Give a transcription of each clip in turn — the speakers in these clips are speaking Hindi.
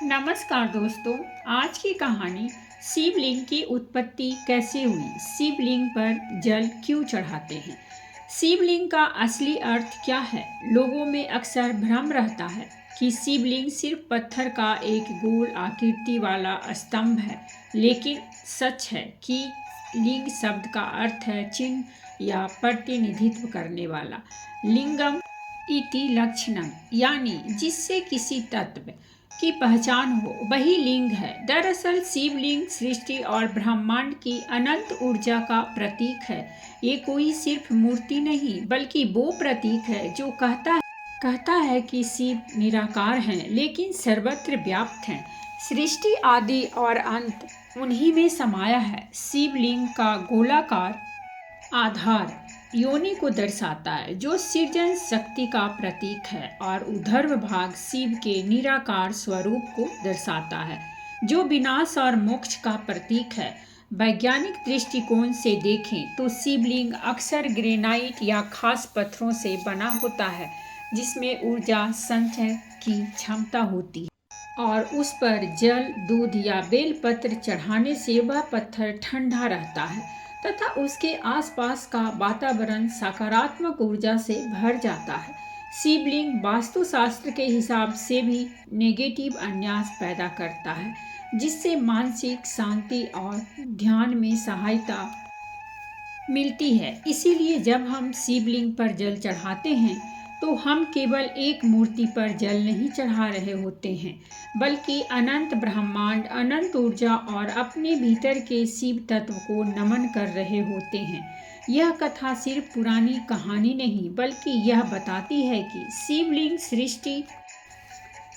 नमस्कार दोस्तों। आज की कहानी शिवलिंग की उत्पत्ति कैसे हुई, शिवलिंग पर जल क्यों चढ़ाते हैं, शिवलिंग का असली अर्थ क्या है। लोगों में अक्सर भ्रम रहता है कि शिवलिंग सिर्फ पत्थर का एक गोल आकृति वाला स्तंभ है, लेकिन सच है कि लिंग शब्द का अर्थ है चिन्ह या प्रतिनिधित्व करने वाला। लिंगम इति लक्षणम, यानी जिससे किसी तत्व की पहचान हो वही लिंग है। दरअसल शिवलिंग सृष्टि और ब्रह्मांड की अनंत ऊर्जा का प्रतीक है। ये कोई सिर्फ मूर्ति नहीं बल्कि वो प्रतीक है जो कहता है कि शिव निराकार हैं लेकिन सर्वत्र व्याप्त हैं। सृष्टि आदि और अंत उन्हीं में समाया है। शिवलिंग का गोलाकार आधार योनि को दर्शाता है जो सृजन शक्ति का प्रतीक है, और ऊर्ध्व भाग शिव के निराकार स्वरूप को दर्शाता है जो विनाश और मोक्ष का प्रतीक है। वैज्ञानिक दृष्टिकोण से देखें तो शिवलिंग अक्सर ग्रेनाइट या खास पत्थरों से बना होता है जिसमें ऊर्जा संचय की क्षमता होती है, और उस पर जल, दूध या बेलपत्र चढ़ाने से वह पत्थर ठंडा रहता है तथा उसके आसपास का वातावरण सकारात्मक ऊर्जा से भर जाता है। शिवलिंग वास्तुशास्त्र के हिसाब से भी नेगेटिव अन्यास पैदा करता है, जिससे मानसिक शांति और ध्यान में सहायता मिलती है। इसीलिए जब हम शिवलिंग पर जल चढ़ाते हैं तो हम केवल एक मूर्ति पर जल नहीं चढ़ा रहे होते हैं, बल्कि अनंत ब्रह्मांड, अनंत ऊर्जा और अपने भीतर के शिव तत्व को नमन कर रहे होते हैं। यह कथा सिर्फ पुरानी कहानी नहीं बल्कि यह बताती है कि शिवलिंग सृष्टि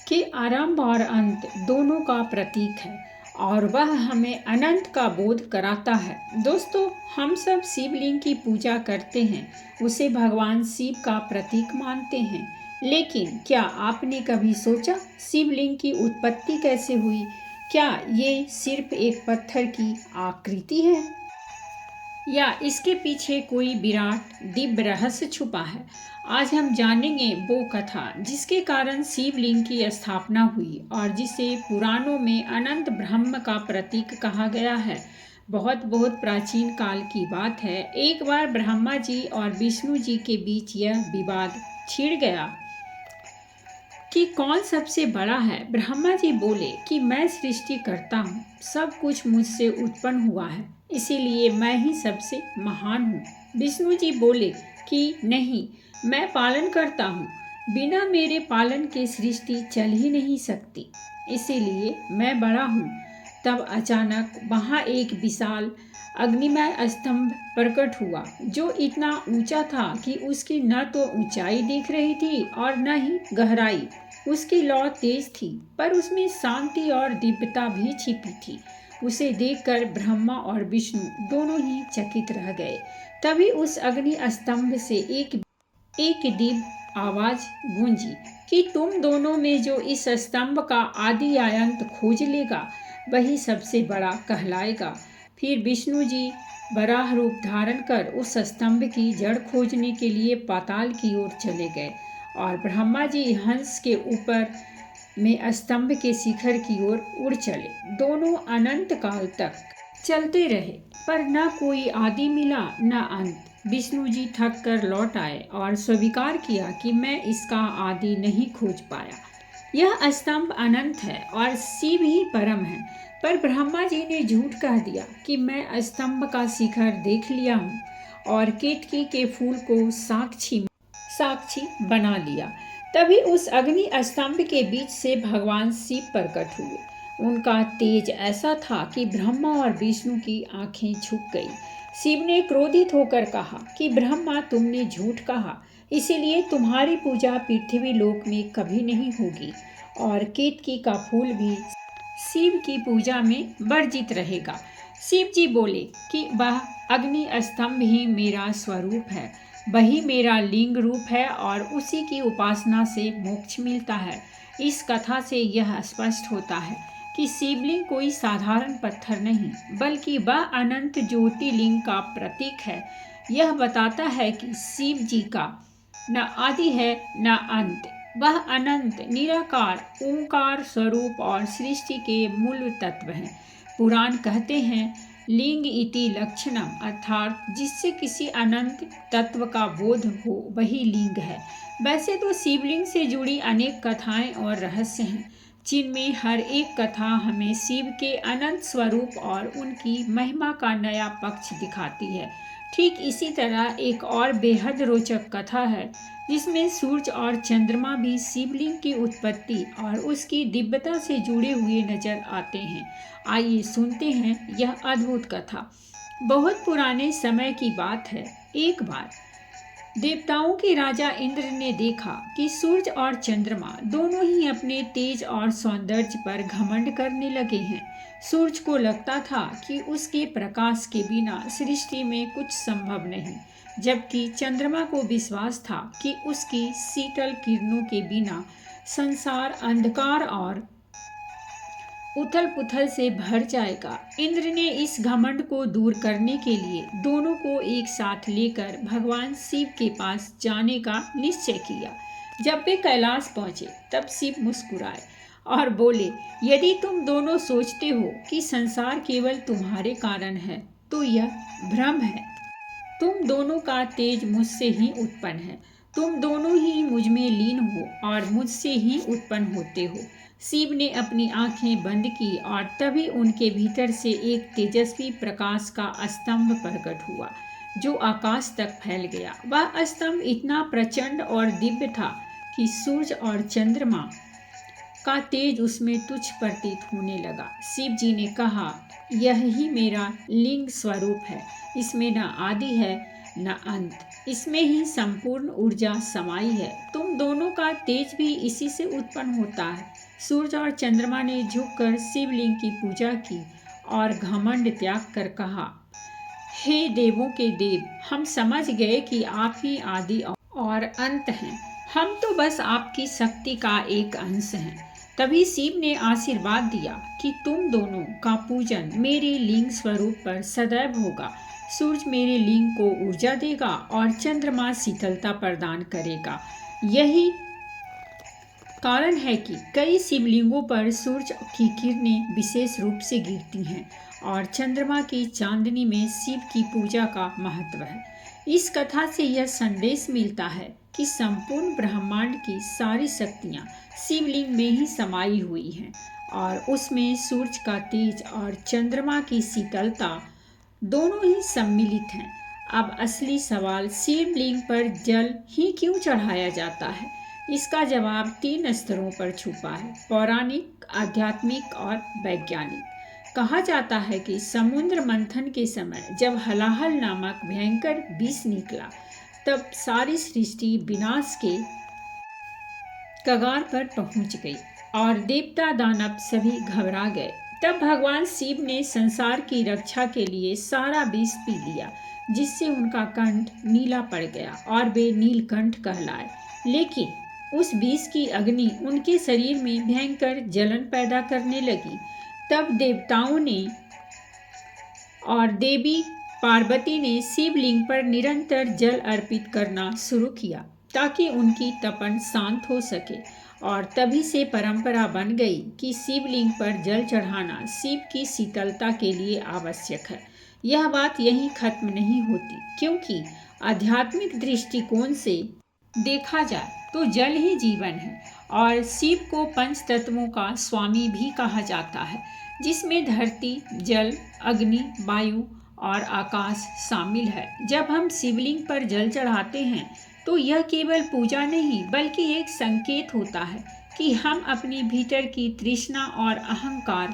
के आरंभ और अंत दोनों का प्रतीक है, और वह हमें अनंत का बोध कराता है। दोस्तों, हम सब शिवलिंग की पूजा करते हैं, उसे भगवान शिव का प्रतीक मानते हैं, लेकिन क्या आपने कभी सोचा शिवलिंग की उत्पत्ति कैसे हुई? क्या ये सिर्फ एक पत्थर की आकृति है या इसके पीछे कोई विराट दिव्य रहस्य छुपा है? आज हम जानेंगे वो कथा जिसके कारण शिवलिंग की स्थापना हुई और जिसे पुराणों में अनंत ब्रह्म का प्रतीक कहा गया है। बहुत बहुत प्राचीन काल की बात है। एक बार ब्रह्मा जी और विष्णु जी के बीच यह विवाद छिड़ गया कि कौन सबसे बड़ा है। ब्रह्मा जी बोले कि मैं सृष्टि करता हूँ, सब कुछ मुझसे उत्पन्न हुआ है, इसीलिए मैं ही सबसे महान हूँ। विष्णु जी बोले कि नहीं, मैं पालन करता हूँ, बिना मेरे पालन के सृष्टि चल ही नहीं सकती, इसीलिए मैं बड़ा हूँ। तब अचानक वहाँ एक विशाल अग्निमय स्तंभ प्रकट हुआ जो इतना ऊंचा था कि उसकी न तो ऊंचाई दिख रही थी और न ही गहराई। उसकी लौ तेज थी पर उसमें शांति और दिव्यता भी छिपी थी। उसे देखकर ब्रह्मा और विष्णु दोनों ही चकित रह गए। तभी उस अग्नि स्तंभ से एक दिव्य आवाज गूंजी कि तुम दोनों में जो इस स्तंभ का आदि अंत खोज लेगा वही सबसे बड़ा कहलाएगा। फिर विष्णु जी वराह रूप धारण कर उस स्तंभ की जड़ खोजने के लिए पाताल की ओर चले गए, और ब्रह्मा जी हंस के ऊपर में स्तंभ के शिखर की ओर उड़ चले। दोनों अनंत काल तक चलते रहे पर न कोई आदि मिला न अंत। विष्णु जी थक कर लौट आए और स्वीकार किया कि मैं इसका आदि नहीं खोज पाया। यह स्तंभ अनंत है और शिव ही परम है। पर ब्रह्मा जी ने झूठ कह दिया कि मैं स्तंभ का शिखर देख लिया हूँ और केतकी के फूल को साक्षी बना लिया। तभी उस अग्नि स्तंभ के बीच से भगवान शिव प्रकट हुए। उनका तेज ऐसा था कि ब्रह्मा और विष्णु की आंखें झुक गई। शिव ने क्रोधित होकर कहा कि ब्रह्मा, तुमने झूठ कहा, इसीलिए तुम्हारी पूजा पृथ्वी लोक में कभी नहीं होगी और केतकी का फूल भी शिव की पूजा में वर्जित रहेगा। शिव जी बोले कि वह अग्नि स्तंभ ही मेरा स्वरूप है, वही मेरा लिंग रूप है और उसी की उपासना से मोक्ष मिलता है। इस कथा से यह स्पष्ट होता है कि शिवलिंग कोई साधारण पत्थर नहीं बल्कि वह अनंत ज्योतिर्लिंग का प्रतीक है। यह बताता है कि शिव जी का न आदि है न अंत, वह अनंत निराकार ओंकार स्वरूप और सृष्टि के मूल तत्व हैं। पुराण कहते हैं लिंग इति लक्षणम, अर्थात जिससे किसी अनंत तत्व का बोध हो वही लिंग है। वैसे तो शिवलिंग से जुड़ी अनेक कथाएं और रहस्य हैं, जिनमें हर एक कथा हमें शिव के अनंत स्वरूप और उनकी महिमा का नया पक्ष दिखाती है। ठीक इसी तरह एक और बेहद रोचक कथा है, जिसमें सूरज और चंद्रमा भी शिवलिंग की उत्पत्ति और उसकी दिव्यता से जुड़े हुए नजर आते हैं। आइए सुनते हैं यह अद्भुत कथा। बहुत पुराने समय की बात है। एक बार देवताओं के राजा इंद्र ने देखा कि सूरज और चंद्रमा दोनों ही अपने तेज और सौंदर्य पर घमंड करने लगे हैं। सूरज को लगता था कि उसके प्रकाश के बिना सृष्टि में कुछ संभव नहीं, जबकि चंद्रमा को विश्वास था कि उसकी शीतल किरणों के बिना संसार अंधकार और उथल पुथल से भर जाएगा। इंद्र ने इस घमंड को दूर करने के लिए दोनों को एक साथ लेकर भगवान शिव के पास जाने का निश्चय किया। जब वे कैलाश पहुंचे तब शिव मुस्कुराए और बोले, यदि तुम दोनों सोचते हो कि संसार केवल तुम्हारे कारण है तो यह भ्रम है। तुम दोनों का तेज मुझसे ही उत्पन्न है। तुम दोनों ही मुझ में लीन हो और मुझसे ही उत्पन्न होते हो। शिव ने अपनी आंखें बंद की और तभी उनके भीतर से एक तेजस्वी प्रकाश का स्तंभ प्रकट हुआ, जो आकाश तक फैल गया। वह स्तंभ इतना प्रचंड और दिव्य था कि सूरज और चंद्रमा का तेज उसमें तुच्छ प्रतीत होने लगा। शिव जी ने कहा, यह ही मेरा लिंग स्वरूप है। इसमें न आदि है न अंत, इसमें ही संपूर्ण ऊर्जा समाई है। तुम दोनों का तेज भी इसी से उत्पन्न होता है। सूरज और चंद्रमा ने झुककर शिवलिंग की पूजा की और घमंड त्याग कर कहा, हे देवों के देव, हम समझ गए कि आप ही आदि और अंत हैं। हम तो बस आपकी शक्ति का एक अंश हैं। तभी शिव ने आशीर्वाद दिया कि तुम दोनों का पूजन मेरे लिंग स्वरूप पर सदैव होगा। सूरज मेरे लिंग को ऊर्जा देगा और चंद्रमा शीतलता प्रदान करेगा। यही कारण है कि कई शिवलिंगों पर सूरज की किरणें विशेष रूप से गिरती हैं और चंद्रमा की चांदनी में शिव की पूजा का महत्व है। इस कथा से यह संदेश मिलता है कि संपूर्ण ब्रह्मांड की सारी शक्तियाँ शिवलिंग में ही समाई हुई हैं और उसमें सूरज का तेज और चंद्रमा की शीतलता दोनों ही सम्मिलित हैं। अब असली सवाल, शिवलिंग पर जल ही क्यों चढ़ाया जाता है? इसका जवाब 3 स्तरों पर छुपा है, पौराणिक, आध्यात्मिक और वैज्ञानिक। कहा जाता है कि समुद्र मंथन के समय जब हलाहल नामक भयंकर विष निकला, तब सारी सृष्टि विनाश के कगार पर पहुंच गई और देवता दानव सभी घबरा गए। तब भगवान शिव ने संसार की रक्षा के लिए सारा विष पी लिया, जिससे उनका कंठ नीला पड़ गया और वे नीलकंठ कहलाए। लेकिन उस विष की अग्नि उनके शरीर में भयंकर जलन पैदा करने लगी। तब देवताओं ने और देवी पार्वती ने शिवलिंग पर निरंतर जल अर्पित करना शुरू किया ताकि उनकी तपन शांत हो सके, और तभी से परंपरा बन गई कि शिवलिंग पर जल चढ़ाना शिव की शीतलता के लिए आवश्यक है। यह बात यहीं खत्म नहीं होती, क्योंकि आध्यात्मिक दृष्टिकोण से देखा जाए तो जल ही जीवन है और शिव को पंच तत्वों का स्वामी भी कहा जाता है, जिसमें धरती, जल, अग्नि, वायु और आकाश शामिल है। जब हम शिवलिंग पर जल चढ़ाते हैं तो यह केवल पूजा नहीं बल्कि एक संकेत होता है कि हम अपनी भीतर की तृष्णा और अहंकार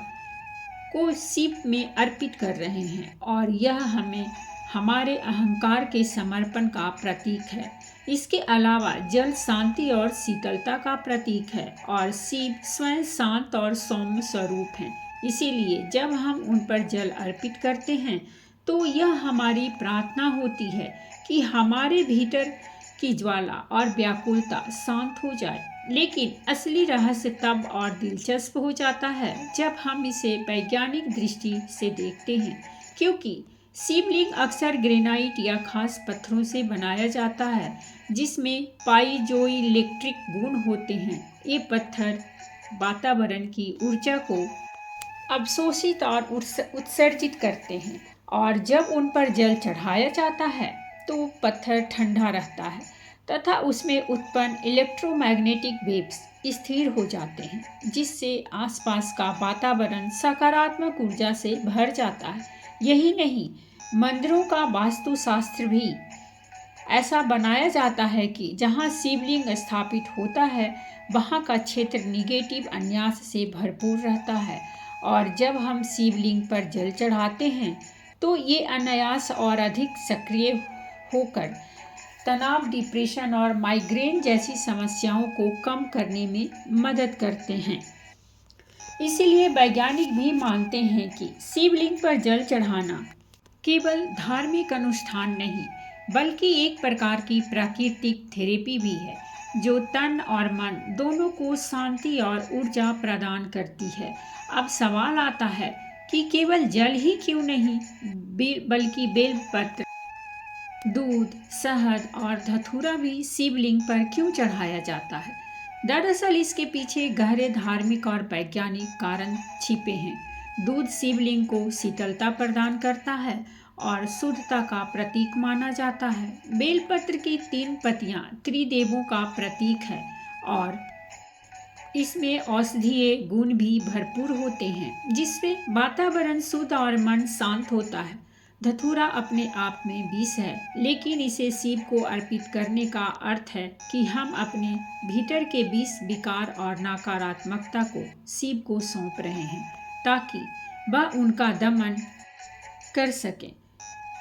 को शिव में अर्पित कर रहे हैं, और यह हमें हमारे अहंकार के समर्पण का प्रतीक है। इसके अलावा जल शांति और शीतलता का प्रतीक है और शिव स्वयं शांत और सौम्य स्वरूप हैं। इसीलिए जब हम उन पर जल अर्पित करते हैं तो यह हमारी प्रार्थना होती है कि हमारे भीतर की ज्वाला और व्याकुलता शांत हो जाए। लेकिन असली रहस्य तब और दिलचस्प हो जाता है जब हम इसे वैज्ञानिक दृष्टि से देखते हैं, क्योंकि शिवलिंग अक्सर ग्रेनाइट या खास पत्थरों से बनाया जाता है जिसमें पाइजोइलेक्ट्रिक गुण होते हैं। ये पत्थर वातावरण की ऊर्जा को अवशोषित और उत्सर्जित करते हैं और जब उन पर जल चढ़ाया जाता है तो पत्थर ठंडा रहता है तथा उसमें उत्पन्न इलेक्ट्रोमैग्नेटिक वेव्स स्थिर हो जाते हैं जिससे आसपास का वातावरण सकारात्मक ऊर्जा से भर जाता है। यही नहीं, मंदिरों का वास्तुशास्त्र भी ऐसा बनाया जाता है कि जहाँ शिवलिंग स्थापित होता है वहाँ का क्षेत्र निगेटिव अन्यास से भरपूर रहता है और जब हम शिवलिंग पर जल चढ़ाते हैं तो ये अनायास और अधिक सक्रिय होकर तनाव, डिप्रेशन और माइग्रेन जैसी समस्याओं को कम करने में मदद करते हैं। इसीलिए वैज्ञानिक भी मानते हैं कि शिवलिंग पर जल चढ़ाना केवल धार्मिक अनुष्ठान नहीं बल्कि एक प्रकार की प्राकृतिक थेरेपी भी है जो तन और मन दोनों को शांति और ऊर्जा प्रदान करती है। अब सवाल आता है कि केवल जल ही क्यों नहीं बल्कि बेलपत्र, दूध, शहद और धतूरा भी शिवलिंग पर क्यों चढ़ाया जाता है। दरअसल इसके पीछे गहरे धार्मिक और वैज्ञानिक कारण छिपे हैं। दूध शिवलिंग को शीतलता प्रदान करता है और शुद्धता का प्रतीक माना जाता है। बेलपत्र की 3 पत्तियां त्रिदेवों का प्रतीक है और इसमें औषधीय गुण भी भरपूर होते हैं जिससे वातावरण शुद्ध और मन शांत होता है। धतूरा अपने आप में विष है लेकिन इसे शिव को अर्पित करने का अर्थ है कि हम अपने भीतर के विष, विकार और नकारात्मकता को शिव को सौंप रहे हैं ताकि वह उनका दमन कर सके।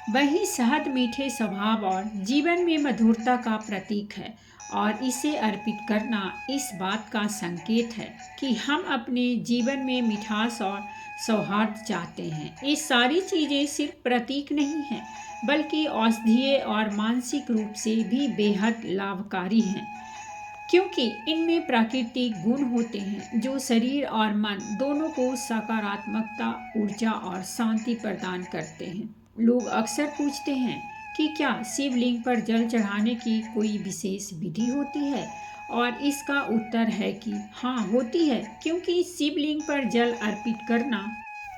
वही शहद मीठे स्वभाव और जीवन में मधुरता का प्रतीक है और इसे अर्पित करना इस बात का संकेत है कि हम अपने जीवन में मिठास और सौहार्द चाहते हैं। ये सारी चीज़ें सिर्फ प्रतीक नहीं हैं बल्कि औषधीय और मानसिक रूप से भी बेहद लाभकारी हैं क्योंकि इनमें प्राकृतिक गुण होते हैं जो शरीर और मन दोनों को सकारात्मकता, ऊर्जा और शांति प्रदान करते हैं। लोग अक्सर पूछते हैं कि क्या शिवलिंग पर जल चढ़ाने की कोई विशेष विधि होती है और इसका उत्तर है कि हाँ, होती है क्योंकि शिवलिंग पर जल अर्पित करना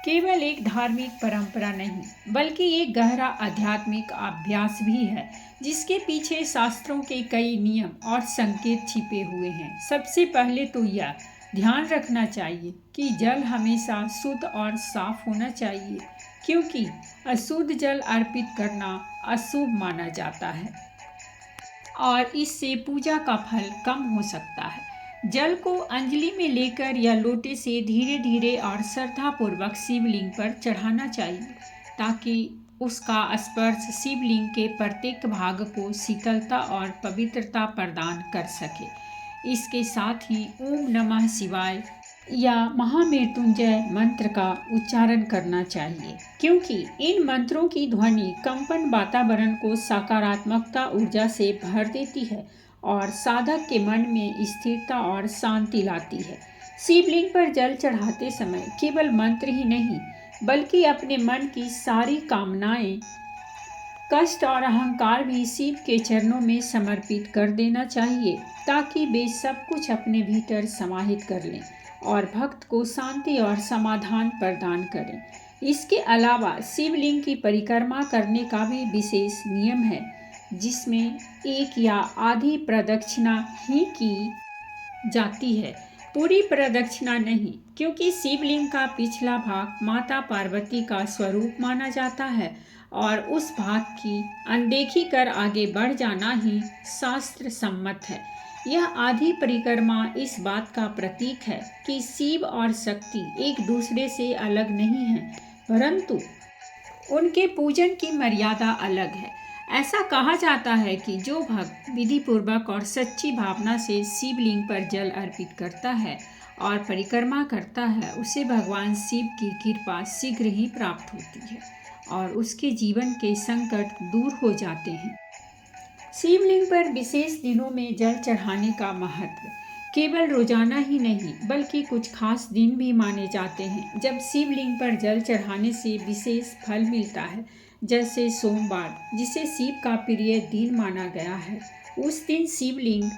केवल एक धार्मिक परंपरा नहीं बल्कि एक गहरा आध्यात्मिक अभ्यास भी है जिसके पीछे शास्त्रों के कई नियम और संकेत छिपे हुए हैं। सबसे पहले तो यह ध्यान रखना चाहिए कि जल हमेशा शुद्ध और साफ होना चाहिए क्योंकि अशुद्ध जल अर्पित करना अशुभ माना जाता है और इससे पूजा का फल कम हो सकता है। जल को अंजलि में लेकर या लोटे से धीरे धीरे और श्रद्धापूर्वक शिवलिंग पर चढ़ाना चाहिए ताकि उसका स्पर्श शिवलिंग के प्रत्येक भाग को शीतलता और पवित्रता प्रदान कर सके। इसके साथ ही ओम नमः शिवाय या महामृत्युंजय मंत्र का उच्चारण करना चाहिए क्योंकि इन मंत्रों की ध्वनि कंपन वातावरण को सकारात्मकता, ऊर्जा से भर देती है और साधक के मन में स्थिरता और शांति लाती है। शिवलिंग पर जल चढ़ाते समय केवल मंत्र ही नहीं बल्कि अपने मन की सारी कामनाएं, कष्ट और अहंकार भी शिव के चरणों में समर्पित कर देना चाहिए ताकि वे सब कुछ अपने भीतर समाहित कर लें और भक्त को शांति और समाधान प्रदान करें। इसके अलावा शिवलिंग की परिक्रमा करने का भी विशेष नियम है जिसमें एक या आधी प्रदक्षिणा ही की जाती है, पूरी प्रदक्षिणा नहीं, क्योंकि शिवलिंग का पिछला भाग माता पार्वती का स्वरूप माना जाता है और उस भाग की अनदेखी कर आगे बढ़ जाना ही शास्त्र सम्मत है। यह आधी परिक्रमा इस बात का प्रतीक है कि शिव और शक्ति एक दूसरे से अलग नहीं है परंतु उनके पूजन की मर्यादा अलग है। ऐसा कहा जाता है कि जो भक्त विधि पूर्वक और सच्ची भावना से शिवलिंग पर जल अर्पित करता है और परिक्रमा करता है उसे भगवान शिव की कृपा शीघ्र ही प्राप्त होती है और उसके जीवन के संकट दूर हो जाते हैं। शिवलिंग पर विशेष दिनों में जल चढ़ाने का महत्व केवल रोजाना ही नहीं बल्कि कुछ खास दिन भी माने जाते हैं जब शिवलिंग पर जल चढ़ाने से विशेष फल मिलता है। जैसे सोमवार, जिसे शिव का प्रिय दिन माना गया है, उस दिन शिवलिंग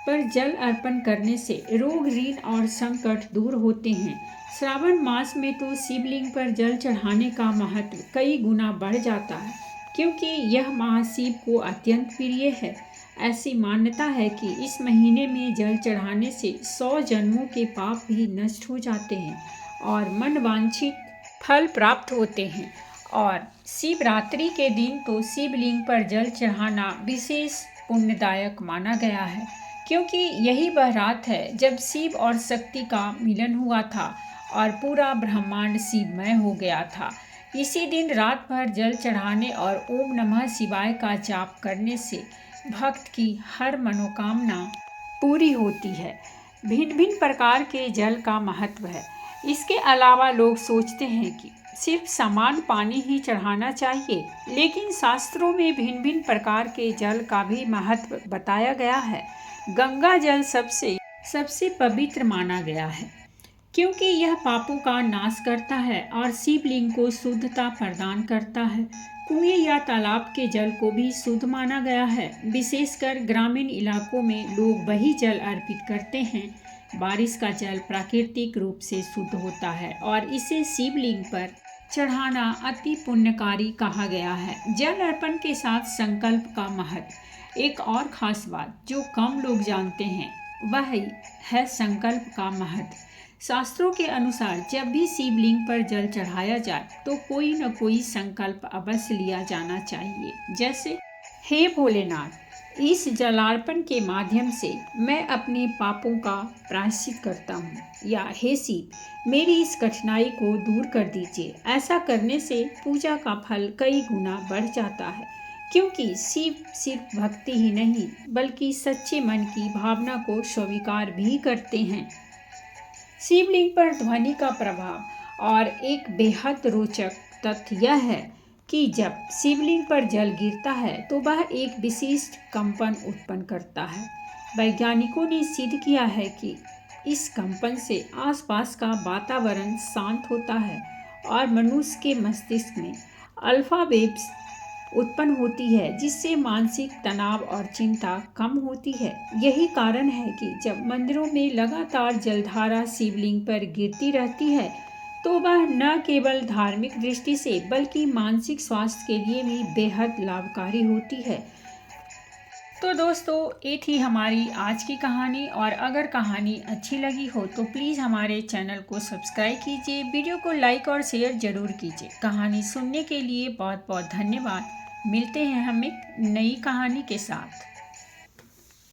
पर जल अर्पण करने से रोग, ऋण और संकट दूर होते हैं। श्रावण मास में तो शिवलिंग पर जल चढ़ाने का महत्व कई गुना बढ़ जाता है, क्योंकि यह माह शिव को अत्यंत प्रिय है। ऐसी मान्यता है कि इस महीने में जल चढ़ाने से 100 जन्मों के पाप भी नष्ट हो जाते हैं और मनवांछित फल प्राप्त होते हैं। और शिवरात्रि के दिन तो शिवलिंग पर जल चढ़ाना विशेष पुण्यदायक माना गया है, क्योंकि यही वह रात है जब शिव और शक्ति का मिलन हुआ था और पूरा ब्रह्मांड शिवमय हो गया था। इसी दिन रात भर जल चढ़ाने और ओम नमः शिवाय का जाप करने से भक्त की हर मनोकामना पूरी होती है। भिन्न भिन्न प्रकार के जल का महत्व है। इसके अलावा लोग सोचते हैं कि सिर्फ समान पानी ही चढ़ाना चाहिए, लेकिन शास्त्रों में भिन्न भिन्न प्रकार के जल का भी महत्व बताया गया है। गंगा जल सबसे पवित्र माना गया है, क्योंकि यह पापों का नाश करता है और शिवलिंग को शुद्धता प्रदान करता है। कुएं या तालाब के जल को भी शुद्ध माना गया है। विशेषकर ग्रामीण इलाकों में लोग वही जल अर्पित करते हैं। बारिश का जल प्राकृतिक रूप से शुद्ध होता है और इसे शिवलिंग पर चढ़ाना अति पुण्यकारी कहा गया है। जल अर्पण के साथ संकल्प का महत्व। एक और खास बात जो कम लोग जानते हैं वह है संकल्प का महत्व। शास्त्रों के अनुसार जब भी शिवलिंग पर जल चढ़ाया जाए तो कोई न कोई संकल्प अवश्य लिया जाना चाहिए, जैसे हे भोलेनाथ, इस जलार्पण के माध्यम से मैं अपने पापों का प्रायश्चित करता हूँ, या हे शिव, मेरी इस कठिनाई को दूर कर दीजिए। ऐसा करने से पूजा का फल कई गुना बढ़ जाता है, क्योंकि शिव सिर्फ भक्ति ही नहीं बल्कि सच्चे मन की भावना को स्वीकार भी करते हैं। शिवलिंग पर ध्वनि का प्रभाव। और एक बेहद रोचक तथ्य यह है कि जब शिवलिंग पर जल गिरता है तो वह एक विशिष्ट कंपन उत्पन्न करता है। वैज्ञानिकों ने सिद्ध किया है कि इस कंपन से आसपास का वातावरण शांत होता है और मनुष्य के मस्तिष्क में अल्फा वेव्स उत्पन्न होती है, जिससे मानसिक तनाव और चिंता कम होती है। यही कारण है कि जब मंदिरों में लगातार जलधारा शिवलिंग पर गिरती रहती है तो वह न केवल धार्मिक दृष्टि से बल्कि मानसिक स्वास्थ्य के लिए भी बेहद लाभकारी होती है। तो दोस्तों, ये थी हमारी आज की कहानी, और अगर कहानी अच्छी लगी हो तो प्लीज़ हमारे चैनल को सब्सक्राइब कीजिए, वीडियो को लाइक और शेयर ज़रूर कीजिए। कहानी सुनने के लिए बहुत बहुत धन्यवाद। मिलते हैं हम एक नई कहानी के साथ।